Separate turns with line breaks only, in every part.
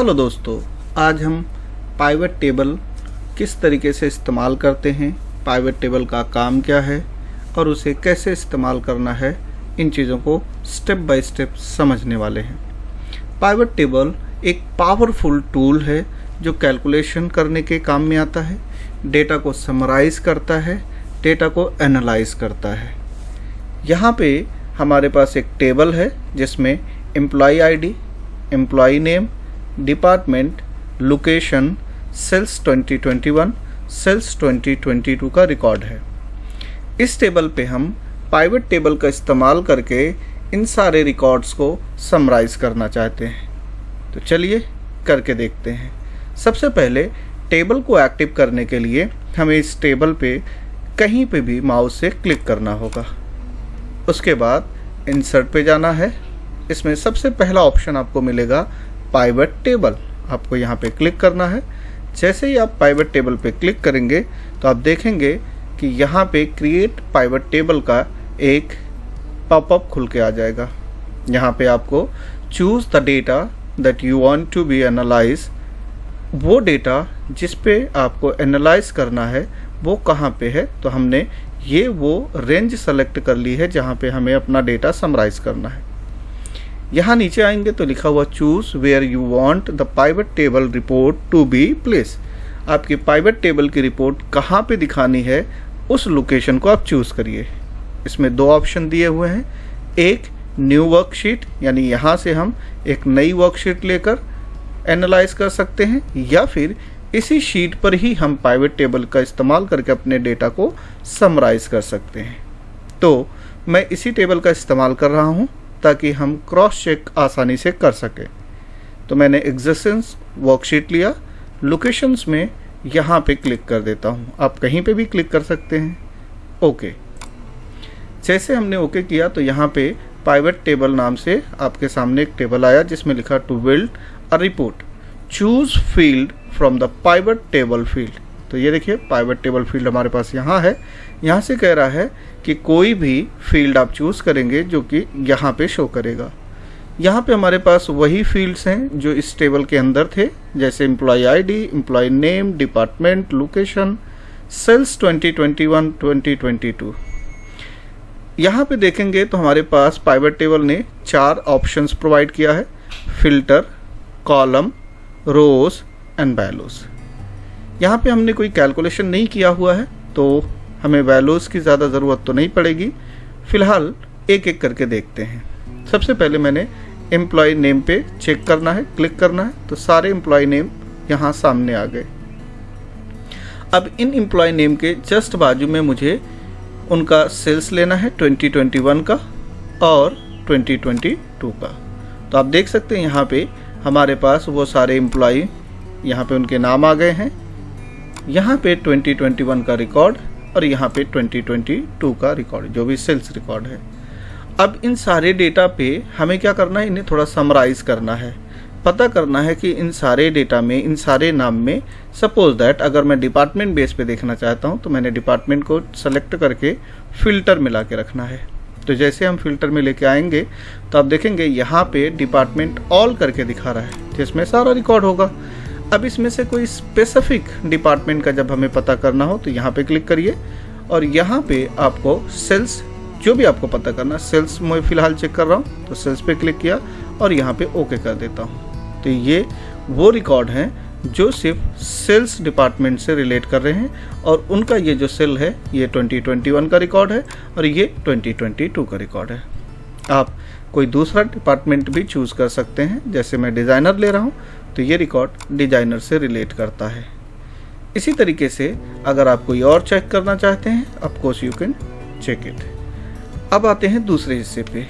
Hello दोस्तों, आज हम पाइवट टेबल किस तरीके से इस्तेमाल करते हैं, पाइवट टेबल का काम क्या है और उसे कैसे इस्तेमाल करना है, इन चीज़ों को स्टेप बाय स्टेप समझने वाले हैं। पाइवट टेबल एक पावरफुल टूल है जो कैलकुलेशन करने के काम में आता है, डेटा को समराइज करता है, डेटा को एनालाइज करता है। यहाँ पे हमारे पास एक टेबल है जिसमें employee ID, employee name, department, location, sales 2021, sales 2022 का रिकॉर्ड है। इस टेबल पे हम पाइवट टेबल का इस्तेमाल करके इन सारे रिकॉर्ड्स को समराइज करना चाहते हैं। तो चलिए करके देखते हैं। सबसे पहले टेबल को एक्टिव करने के लिए हमें इस टेबल पे कहीं पे भी माउस से क्लिक करना होगा। उसके बाद इंसर्ट पे जाना है। इसमें सबसे पहला ऑप्शन आपको मिलेगा पाइवट टेबल, आपको यहाँ पे क्लिक करना है। जैसे ही आप पाइवट टेबल पे क्लिक करेंगे तो आप देखेंगे कि यहाँ पे क्रिएट पाइवट टेबल का एक पॉपअप खुल के आ जाएगा। यहाँ पे आपको choose the data that you want to be analyse, वो डेटा जिस पे आपको एनालाइज करना है वो कहाँ पे है। तो हमने ये वो रेंज सेलेक्ट कर ली है जहाँ पे हमें अपना डेटा समराइज करना है। यहाँ नीचे आएंगे तो लिखा हुआ choose where you want the pivot table report to be place. आपकी पाइवट टेबल की रिपोर्ट कहाँ पे दिखानी है उस लोकेशन को आप चूज़ करिए। इसमें दो ऑप्शन दिए हुए हैं, एक न्यू वर्कशीट, यानी यहाँ से हम एक नई वर्कशीट लेकर एनालाइज कर सकते हैं, या फिर इसी शीट पर ही हम पाइवट टेबल का इस्तेमाल करके अपने डेटा को समराइज कर सकते हैं। तो मैं इसी टेबल का इस्तेमाल कर रहा हूँ ताकि हम क्रॉस चेक आसानी से कर सकें। तो मैंने एग्जिस्टेंस वर्कशीट लिया, लोकेशंस में यहाँ पे क्लिक कर देता हूँ। आप कहीं पे भी क्लिक कर सकते हैं। ओके, जैसे हमने ओके किया तो यहाँ पे पाइवट टेबल नाम से आपके सामने एक टेबल आया जिसमें लिखा to build a report, choose field from the pivot table field. तो ये देखिए पाइवट टेबल फील्ड हमारे पास यहाँ है। यहाँ से कह रहा है कि कोई भी फील्ड आप चूज़ करेंगे जो कि यहाँ पे शो करेगा। यहाँ पे हमारे पास वही फील्ड्स हैं जो इस टेबल के अंदर थे, जैसे employee ID, employee name, department, location, sales 2021, 2022। यहाँ पे देखेंगे तो हमारे पास पाइवट टेबल ने 4 ऑप्शंस प्रोवाइड किया है, filter, column, rows and values. यहाँ पे हमने कोई कैलकुलेशन नहीं किया हुआ है तो हमें वैल्यूज़ की ज़्यादा ज़रूरत तो नहीं पड़ेगी। फ़िलहाल एक एक करके देखते हैं। सबसे पहले मैंने एम्प्लॉय नेम पे चेक करना है, क्लिक करना है, तो सारे एम्प्लॉय नेम यहाँ सामने आ गए। अब इन एम्प्लॉय नेम के जस्ट बाजू में मुझे उनका सेल्स लेना है 2021 का और 2022 का। तो आप देख सकते हैं यहाँ पे हमारे पास वो सारे एम्प्लॉय, यहाँ पे उनके नाम आ गए हैं। यहाँ पे 2021 का रिकॉर्ड और यहाँ पे 2022 का रिकॉर्ड, जो भी सेल्स रिकॉर्ड है। अब इन सारे डेटा पे हमें क्या करना है, इन्हें थोड़ा समराइज करना है, पता करना है कि इन सारे डेटा में, इन सारे नाम में, सपोज दैट अगर मैं डिपार्टमेंट बेस पे देखना चाहता हूँ तो मैंने डिपार्टमेंट को सेलेक्ट करके फ़िल्टर में ला के रखना है। तो जैसे हम फिल्टर में लेके आएंगे तो आप देखेंगे यहाँ पे डिपार्टमेंट ऑल करके दिखा रहा है जिसमें सारा रिकॉर्ड होगा। अब इसमें से कोई स्पेसिफिक डिपार्टमेंट का जब हमें पता करना हो तो यहाँ पे क्लिक करिए और यहाँ पे आपको सेल्स, जो भी आपको पता करना, सेल्स मैं फ़िलहाल चेक कर रहा हूँ तो सेल्स पे क्लिक किया और यहाँ पे ओके कर देता हूँ। तो ये वो रिकॉर्ड हैं जो सिर्फ सेल्स डिपार्टमेंट से रिलेट कर रहे हैं और उनका ये जो सेल है ये 2021 का रिकॉर्ड है और ये 2022 का रिकॉर्ड है। आप कोई दूसरा डिपार्टमेंट भी चूज़ कर सकते हैं, जैसे मैं डिज़ाइनर ले रहा हूँ तो ये रिकॉर्ड डिज़ाइनर से रिलेट करता है। इसी तरीके से अगर आप कोई और चेक करना चाहते हैं, of course you can check it. अब आते हैं दूसरे हिस्से पे।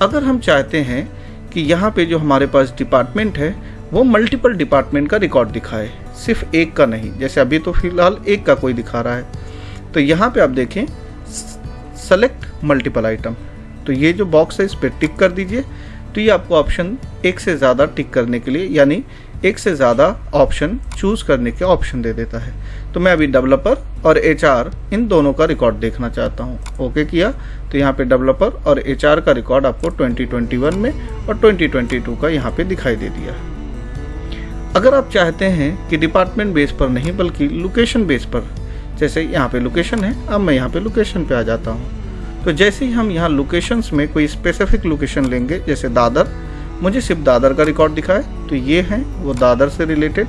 अगर हम चाहते हैं कि यहाँ पे जो हमारे पास डिपार्टमेंट है वो मल्टीपल डिपार्टमेंट का रिकॉर्ड दिखाए, सिर्फ एक का नहीं, जैसे अभी तो फिलहाल एक का कोई दिखा रहा है। तो यहाँ पे आप देखें सेलेक्ट मल्टीपल आइटम, तो ये जो बॉक्स है इस पर टिक कर दीजिए। तो ये आपको ऑप्शन एक से ज़्यादा टिक करने के लिए, यानी एक से ज़्यादा ऑप्शन चूज़ करने के ऑप्शन दे देता है। तो मैं अभी डेवलपर और HR इन दोनों का रिकॉर्ड देखना चाहता हूँ। ओके किया तो यहाँ पे डेवलपर और HR का रिकॉर्ड आपको 2021 में और 2022 का यहाँ पे दिखाई दे दिया। अगर आप चाहते हैं कि डिपार्टमेंट बेस पर नहीं बल्कि लोकेशन बेस पर, जैसे यहाँ पे लोकेशन है, अब मैं यहाँ पे लोकेशन पे आ जाता हूँ। तो जैसे ही हम यहाँ लोकेशंस में कोई स्पेसिफिक लोकेशन लेंगे, जैसे दादर, मुझे सिर्फ दादर का रिकॉर्ड दिखाए, तो ये हैं वो दादर से रिलेटेड,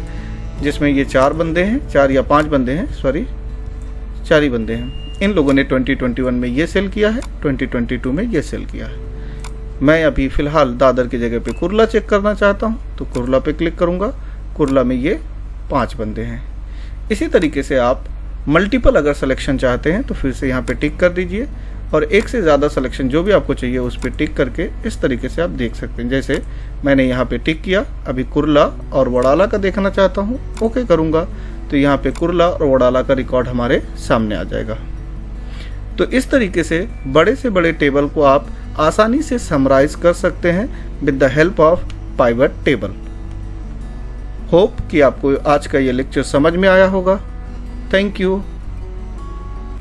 जिसमें ये 4 बंदे हैं, 4 या 5 बंदे हैं, सॉरी 4 ही बंदे हैं। इन लोगों ने 2021 में ये सेल किया है, 2022 में ये सेल किया है। मैं अभी फ़िलहाल दादर की जगह पे कुर्ला चेक करना चाहता हूँ, तो कुर्ला पे क्लिक करूँगा। कुर्ला में ये 5 बंदे हैं। इसी तरीके से आप मल्टीपल अगर सिलेक्शन चाहते हैं तो फिर से यहाँ पे टिक कर दीजिए, और एक से ज़्यादा सिलेक्शन जो भी आपको चाहिए उस पर टिक करके इस तरीके से आप देख सकते हैं। जैसे मैंने यहाँ पे टिक किया, अभी कुर्ला और वडाला का देखना चाहता हूँ, ओके करूँगा, तो यहाँ पे कुर्ला और वडाला का रिकॉर्ड हमारे सामने आ जाएगा। तो इस तरीके से बड़े टेबल को आप आसानी से समराइज कर सकते हैं with the help of pivot table. Hope कि आपको आज का ये लेक्चर समझ में आया होगा। Thank you.